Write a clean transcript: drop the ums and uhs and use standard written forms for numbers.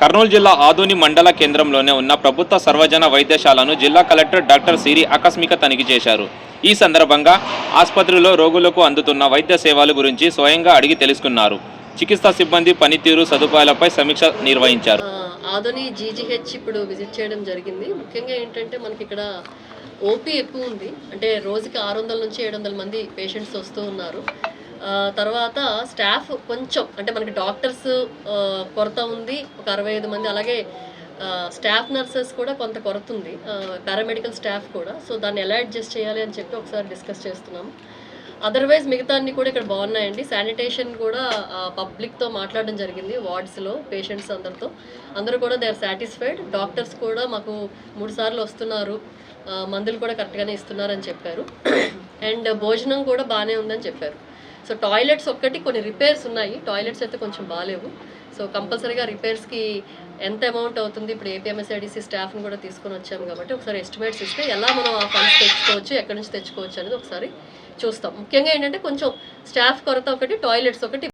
కర్నూలు జిల్లా ఆదోని మండల కేంద్రంలోనే ఉన్న ప్రభుత్వ సర్వజన వైద్యశాలను జిల్లా కలెక్టర్ డాక్టర్ సిరి ఆకస్మిక తనిఖీ చేశారు. ఈ సందర్భంగా ఆసుపత్రిలో రోగులకు అందుతున్న వైద్య సేవల గురించి స్వయంగా అడిగి తెలుసుకున్నారు. చికిత్సా సిబ్బంది పనితీరు సదుపాయాలపై సమీక్ష నిర్వహించారు. ఆదోని జీజీహెచ్ ఇప్పుడు విజిట్ చేయడం జరిగింది. ముఖ్యంగా ఏంటంటే మనకి ఇక్కడ ఓపీ ఎక్కువ ఉంది. అంటే రోజుకి 600 నుంచి 700 మంది పేషెంట్స్ వస్తూ ఉన్నారు. తర్వాత స్టాఫ్ కొంచెం అంటే మనకి డాక్టర్స్ కొరత ఉంది, ఒక 65 మంది. అలాగే స్టాఫ్ నర్సెస్ కూడా కొంత కొరత ఉంది, పారామెడికల్ స్టాఫ్ కూడా. సో దాన్ని ఎలా అడ్జస్ట్ చేయాలి అని చెప్పి ఒకసారి డిస్కస్ చేస్తున్నాము. అదర్వైజ్ మిగతా అన్ని కూడా ఇక్కడ బాగున్నాయండి. శానిటేషన్ కూడా పబ్లిక్తో మాట్లాడడం జరిగింది, వార్డ్స్లో పేషెంట్స్ అందరూ కూడా దే ఆర్ సాటిస్ఫైడ్. డాక్టర్స్ కూడా మాకు 3 సార్లు వస్తున్నారు, మందులు కూడా కరెక్ట్గానే ఇస్తున్నారని చెప్పారు. అండ్ భోజనం కూడా బాగానే ఉందని చెప్పారు. సో టాయిలెట్స్ ఒక్కటి కొన్ని రిపేర్స్ ఉన్నాయి, టాయిలెట్స్ అయితే కొంచెం బాగాలేవు. సో కంపల్సరీగా రిపేర్స్కి ఎంత అమౌంట్ అవుతుంది, ఇప్పుడు ఏపీఎంఎస్ఐడిసి స్టాఫ్ని కూడా తీసుకొని వచ్చాము కాబట్టి ఒకసారి ఎస్టిమేట్స్ ఇస్తే ఎలా మనం ఆ ఫండ్స్ తెచ్చుకోవచ్చు, ఎక్కడి నుంచి తెచ్చుకోవచ్చు అనేది ఒకసారి చూస్తాం. ముఖ్యంగా ఏంటంటే కొంచెం స్టాఫ్ కొరత ఒకటి, టాయిలెట్స్ ఒకటి